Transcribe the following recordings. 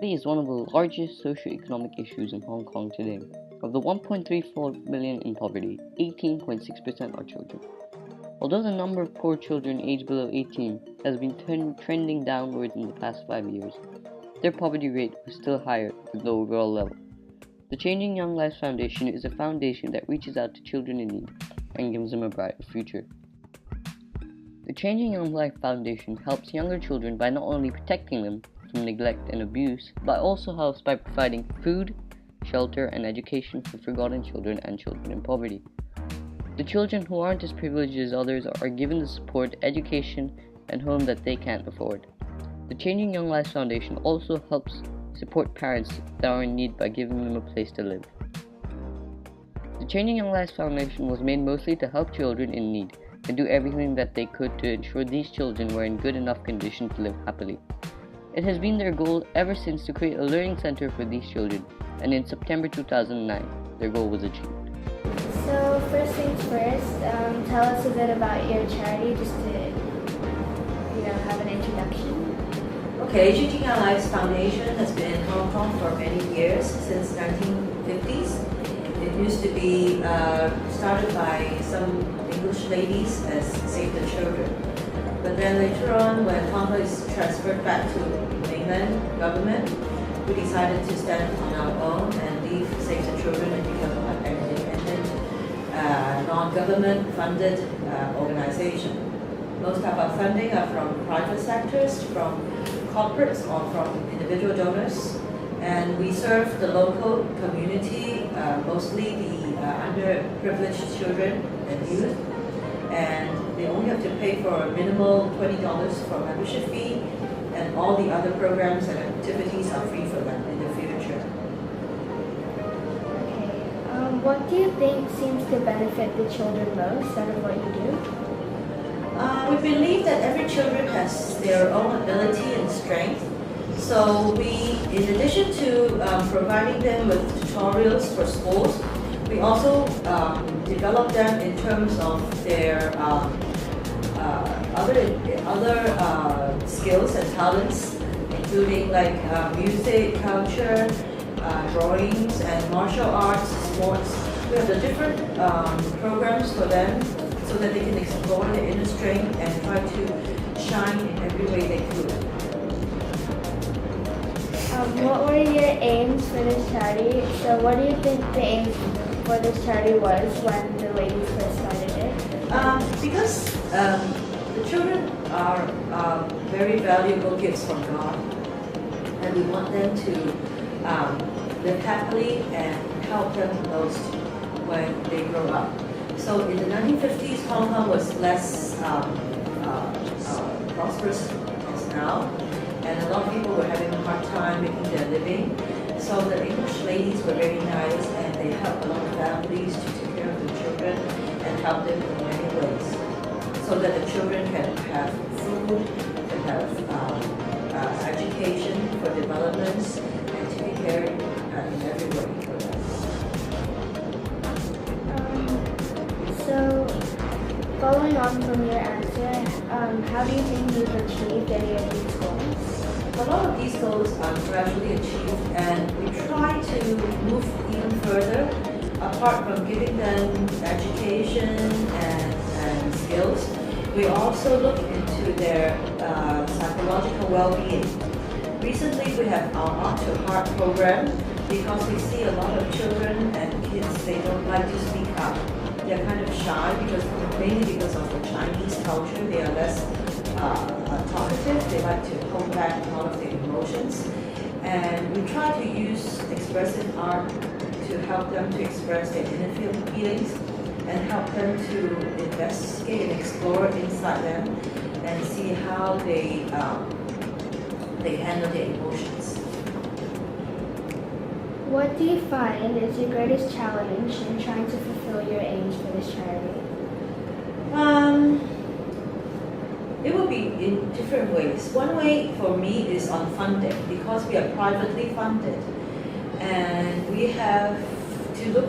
Poverty is one of the largest socio-economic issues in Hong Kong today. Of the 1.34 million in poverty, 18.6% are children. Although the number of poor children aged below 18 has been trending downwards in the past 5 years, their poverty rate was still higher than the overall level. The Changing Young Lives Foundation is a foundation that reaches out to children in need and gives them a brighter future. The Changing Young Life Foundation helps younger children by not only protecting them from neglect and abuse, but also helps by providing food, shelter, and education for forgotten children and children in poverty. The children who aren't as privileged as others are given the support, education, and home that they can't afford. The Changing Young Lives Foundation also helps support parents that are in need by giving them a place to live. The Changing Young Lives Foundation was made mostly to help children in need and do everything that they could to ensure these children were in good enough condition to live happily. It has been their goal ever since to create a learning center for these children, and in September 2009, their goal was achieved. So first things first, tell us a bit about your charity, just to have an introduction. Okay, Changing Young Lives Foundation has been in Hong Kong for many years, since 1950s. It used to be started by some English ladies as Save the Children. But then later on, when Hong Kong is transferred back to mainland government, we decided to stand on our own and leave Save the Children and become an independent, non-government funded organization. Most of our funding are from private sectors, from corporates, or from individual donors. And we serve the local community, mostly the underprivileged children and youth. And they only have to pay for a minimal $20 for membership fee, and all the other programs and activities are free for them in the future. Okay. What do you think seems to benefit the children most out of what you do? We believe that every children has their own ability and strength. So we, in addition to providing them with tutorials for schools, we also develop them in terms of their other skills and talents, including like music, culture, drawings, and martial arts, sports. We have the different programs for them so that they can explore their inner strength and try to shine in every way they could. What were your aims for this charity? So what do you think the aims for this charity was when the ladies first started it? Because the children are very valuable gifts from God, and we want them to live happily and help them most when they grow up. So in the 1950s, Hong Kong was less prosperous as now, and a lot of people were having a hard time making their living. So the English ladies were very nice, and they helped a lot of families to take care of the children and help them in many ways, so that the children can have food, can have education for developments, and to be cared in every way for them. So following on from your answer, how do you think you've achieved any of these goals? A lot of these goals are gradually achieved, and we try to move even further, apart from giving them education and skills. We also look into their psychological well-being. Recently, we have our Art to Heart program, because we see a lot of children and kids, they don't like to speak up. They're kind of shy, mainly because of the Chinese culture. They are less talkative. They like to hold back a lot of their emotions. And we try to use expressive art to help them to express their inner feelings and help them to investigate and explore inside them and see how they handle their emotions. What do you find is your greatest challenge in trying to fulfill your aims for this charity? It will be in different ways. One way for me is on funding, because we are privately funded, and we have to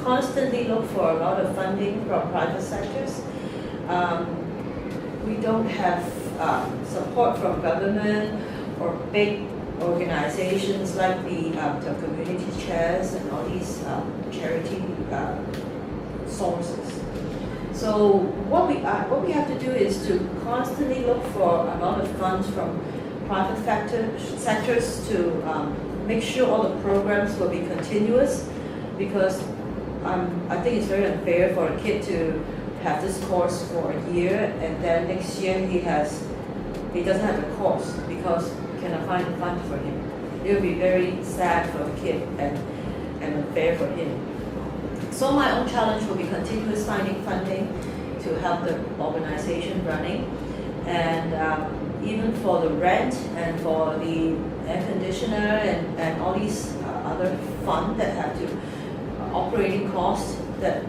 constantly look for a lot of funding from private sectors. We don't have support from government or big organizations like the community chairs and all these charity sources. So what we have to do is to constantly look for a lot of funds from private sectors to make sure all the programs will be continuous, because I think it's very unfair for a kid to have this course for a year and then next year he doesn't have a course because we cannot find the fund for him. It will be very sad for the kid and unfair for him. So my own challenge will be continuous finding funding to help the organization running, and even for the rent and for the air conditioner and all these other funds that have to operating costs that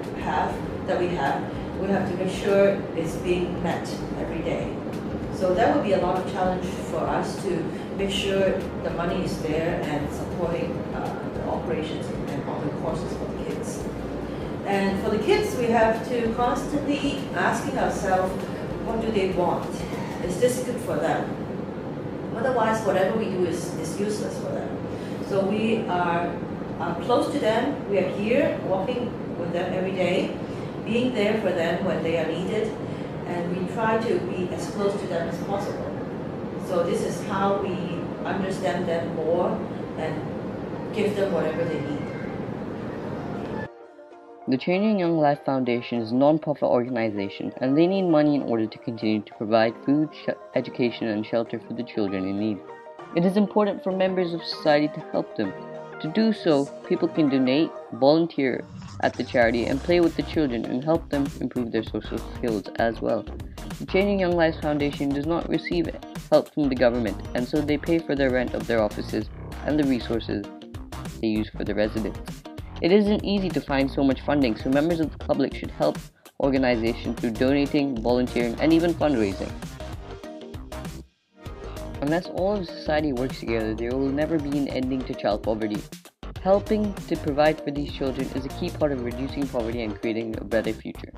we have to make sure it's being met every day. So that would be a lot of challenge for us to make sure the money is there and supporting the operations and all the courses for the kids. And for the kids, we have to constantly asking ourselves, what do they want? Is this good for them? Otherwise, whatever we do is useless for them. So we are close to them. We are here, walking with them every day, being there for them when they are needed, and we try to be as close to them as possible. So this is how we understand them more and give them whatever they need. The Changing Young Life Foundation is a non-profit organization, and they need money in order to continue to provide food, education, and shelter for the children in need. It is important for members of society to help them. To do so, people can donate, volunteer at the charity, and play with the children and help them improve their social skills as well. The Changing Young Lives Foundation does not receive help from the government, and so they pay for the rent of their offices and the resources they use for the residents. It isn't easy to find so much funding, so members of the public should help organizations through donating, volunteering, and even fundraising. Unless all of society works together, there will never be an ending to child poverty. Helping to provide for these children is a key part of reducing poverty and creating a better future.